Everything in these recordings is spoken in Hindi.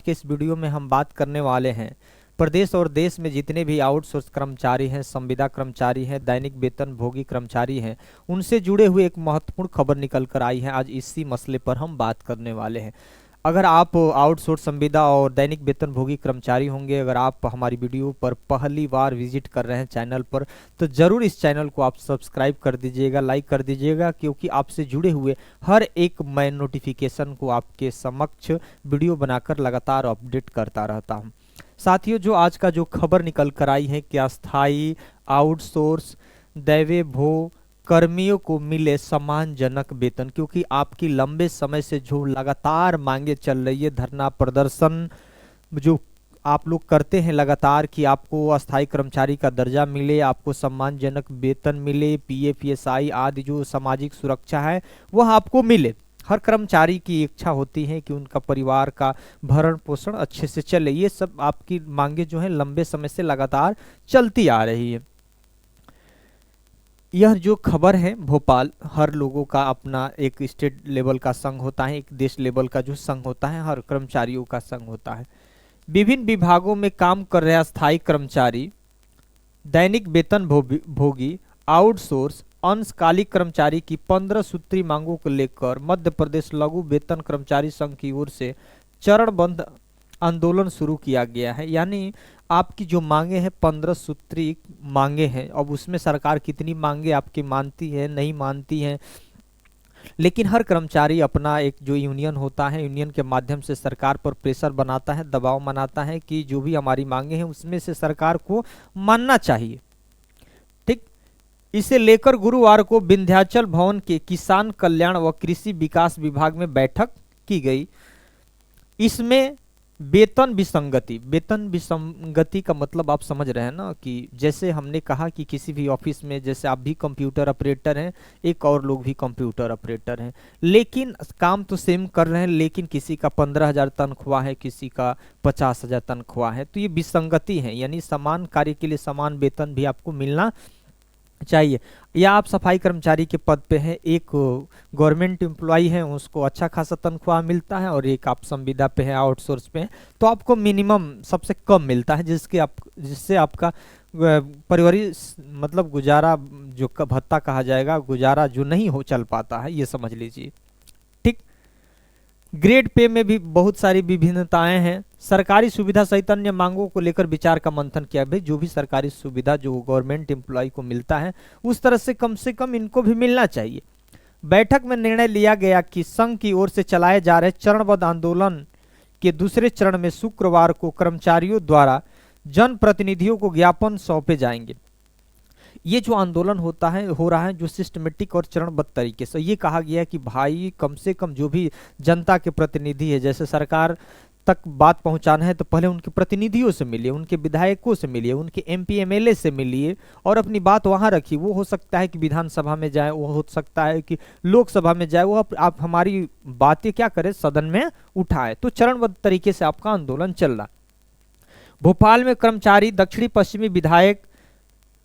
के इस वीडियो में हम बात करने वाले हैं प्रदेश और देश में जितने भी आउटसोर्स कर्मचारी हैं, संविदा कर्मचारी हैं, दैनिक वेतन भोगी कर्मचारी हैं, उनसे जुड़े हुए एक महत्वपूर्ण खबर निकल कर आई है। आज इसी मसले पर हम बात करने वाले हैं। अगर आप आउटसोर्स संविदा और दैनिक वेतन भोगी कर्मचारी होंगे, अगर आप हमारी वीडियो पर पहली बार विजिट कर रहे हैं चैनल पर, तो ज़रूर इस चैनल को आप सब्सक्राइब कर दीजिएगा, लाइक कर दीजिएगा, क्योंकि आपसे जुड़े हुए हर एक मैं नोटिफिकेशन को आपके समक्ष वीडियो बनाकर लगातार अपडेट करता रहता हूं। साथियों, जो आज का जो खबर निकल कर आई है कि अस्थाई आउटसोर्स दैवे भो कर्मियों को मिले सम्मानजनक वेतन, क्योंकि आपकी लंबे समय से जो लगातार मांगे चल रही है, धरना प्रदर्शन जो आप लोग करते हैं लगातार कि आपको अस्थाई कर्मचारी का दर्जा मिले, आपको सम्मानजनक वेतन मिले, पीएफ ईएसआई आदि जो सामाजिक सुरक्षा है वह आपको मिले। हर कर्मचारी की इच्छा होती है कि उनका परिवार का भरण पोषण अच्छे से चले। ये सब आपकी मांगे जो है लंबे समय से लगातार चलती आ रही है। यह जो खबर है भोपाल, हर लोगों का अपना एक स्टेट लेवल का संघ होता है, एक देश लेवल का जो संघ होता है, हर कर्मचारियों का संघ होता है। विभिन्न विभागों में काम कर रहे अस्थायी कर्मचारी, दैनिक वेतन भोगी, आउटसोर्स अंशकालिक कर्मचारी की 15 सूत्री मांगों को लेकर मध्य प्रदेश लघु वेतन कर्मचारी संघ की ओर से चरणबद्ध आंदोलन शुरू किया गया है। यानी आपकी जो मांगे हैं 15 सूत्री मांगे हैं, अब उसमें सरकार कितनी मांगे आपकी मानती है नहीं मानती है, लेकिन हर कर्मचारी अपना एक जो यूनियन होता है, यूनियन के माध्यम से सरकार पर प्रेशर बनाता है, दबाव बनाता है कि जो भी हमारी मांगे हैं उसमें से सरकार को मानना चाहिए। ठीक, इसे लेकर गुरुवार को विंध्याचल भवन के किसान कल्याण व कृषि विकास विभाग में बैठक की गई। इसमें वेतन विसंगति का मतलब आप समझ रहे हैं ना, कि जैसे हमने कहा कि किसी भी ऑफिस में, जैसे आप भी कंप्यूटर ऑपरेटर हैं, एक और लोग भी कंप्यूटर ऑपरेटर हैं, लेकिन काम तो सेम कर रहे हैं, लेकिन किसी का 15,000 तनख्वाह है, किसी का 50,000 तनख्वाह है, तो ये विसंगति है। यानी समान कार्य के लिए समान वेतन भी आपको मिलना चाहिए। या आप सफाई कर्मचारी के पद पे हैं, एक गवर्नमेंट एम्प्लॉय है, उसको अच्छा खासा तनख्वाह मिलता है, और एक आप संविदा पे है, आउटसोर्स पे है, तो आपको मिनिमम सबसे कम मिलता है, जिससे आपका परिवारी मतलब गुजारा जो भत्ता कहा जाएगा, गुजारा जो नहीं हो चल पाता है, ये समझ लीजिए। ठीक, ग्रेड पे में भी बहुत सारी विभिन्नताएं हैं। सरकारी सुविधा सहित अन्य मांगों को लेकर विचार का मंथन किया। भाई, जो भी सरकारी सुविधा जो गवर्नमेंट एम्प्लॉय को मिलता है, उस तरह से कम इनको भी मिलना चाहिए। बैठक में निर्णय लिया गया कि संघ की ओर से चलाए जा रहे चरणबद्ध आंदोलन के दूसरे चरण में शुक्रवार को कर्मचारियों द्वारा जनप्रतिनिधियों को ज्ञापन सौंपे जाएंगे। ये जो आंदोलन हो रहा है जो सिस्टमेटिक और चरणबद्ध तरीके से, ये कहा गया कि भाई कम से कम जो भी जनता के प्रतिनिधि है, जैसे सरकार तक बात पहुंचाना है तो पहले उनके प्रतिनिधियों से मिलिए, उनके विधायकों से मिलिए, उनके एमपी एमएलए से मिलिए और अपनी बात वहां रखिए। वो हो सकता है कि विधानसभा में जाए, वो हो सकता है कि लोकसभा में जाए, वो आप हमारी बातें क्या करें, सदन में उठाए। तो चरणबद्ध तरीके से आपका आंदोलन चल रहा। भोपाल में कर्मचारी दक्षिणी पश्चिमी विधायक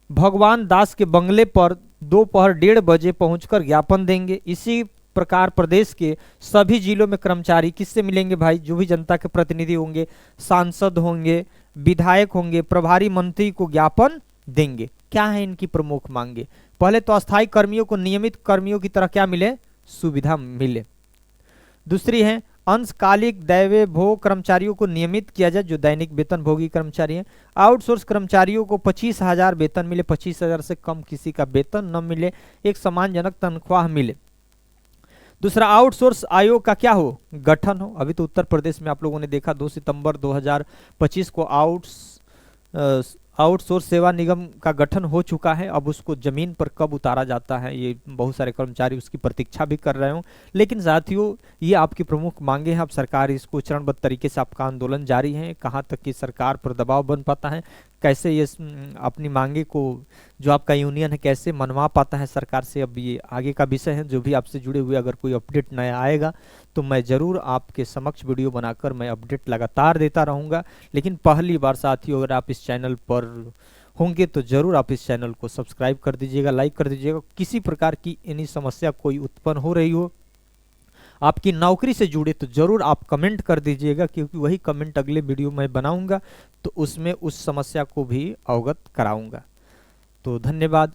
भगवान दास के बंगले पर दोपहर 1:30 बजे पहुंचकर ज्ञापन देंगे। इसी प्रकार प्रदेश के सभी जिलों में कर्मचारी किससे मिलेंगे भाई, जो भी जनता के प्रतिनिधि होंगे, सांसद होंगे, विधायक होंगे, प्रभारी मंत्री को ज्ञापन देंगे। क्या है इनकी प्रमुख मांगे? पहले तो अस्थायी कर्मियों को नियमित कर्मियों की तरह क्या मिले, सुविधा मिले। दूसरी है अंशकालिक दैवे भोग कर्मचारियों को नियमित किया जाए, जो दैनिक वेतन भोगी कर्मचारी हैं। आउटसोर्स कर्मचारियों को 25,000 वेतन मिले, 25,000 से कम किसी का वेतन न मिले, एक सम्मानजनक तनख्वाह मिले। दूसरा, आउटसोर्स आयोग का क्या हो, गठन हो। अभी तो उत्तर प्रदेश में आप लोगों ने देखा 2 सितंबर 2025 को आउटसोर्स सेवा निगम का गठन हो चुका है। अब उसको जमीन पर कब उतारा जाता है, ये बहुत सारे कर्मचारी उसकी प्रतीक्षा भी कर रहे हो। लेकिन साथियों, ये आपकी प्रमुख मांगे हैं। अब सरकार इसको चरणबद्ध तरीके से आपका आंदोलन जारी है। कहाँ तक कि सरकार पर दबाव बन पाता है, कैसे ये अपनी मांगे को जो आपका यूनियन है कैसे मनवा पाता है सरकार से, अब ये आगे का विषय है। जो भी आपसे जुड़े हुए अगर कोई अपडेट नया आएगा तो मैं ज़रूर आपके समक्ष वीडियो बनाकर मैं अपडेट लगातार देता रहूँगा। लेकिन पहली बार साथियों अगर आप इस चैनल पर होंगे तो ज़रूर आप इस चैनल को सब्सक्राइब कर दीजिएगा, लाइक कर दीजिएगा। किसी प्रकार की इन्हीं समस्या कोई उत्पन्न हो रही हो, आपकी नौकरी से जुड़े तो जरूर आप कमेंट कर दीजिएगा, क्योंकि वही कमेंट अगले वीडियो में बनाऊंगा तो उसमें उस समस्या को भी अवगत कराऊंगा। तो धन्यवाद।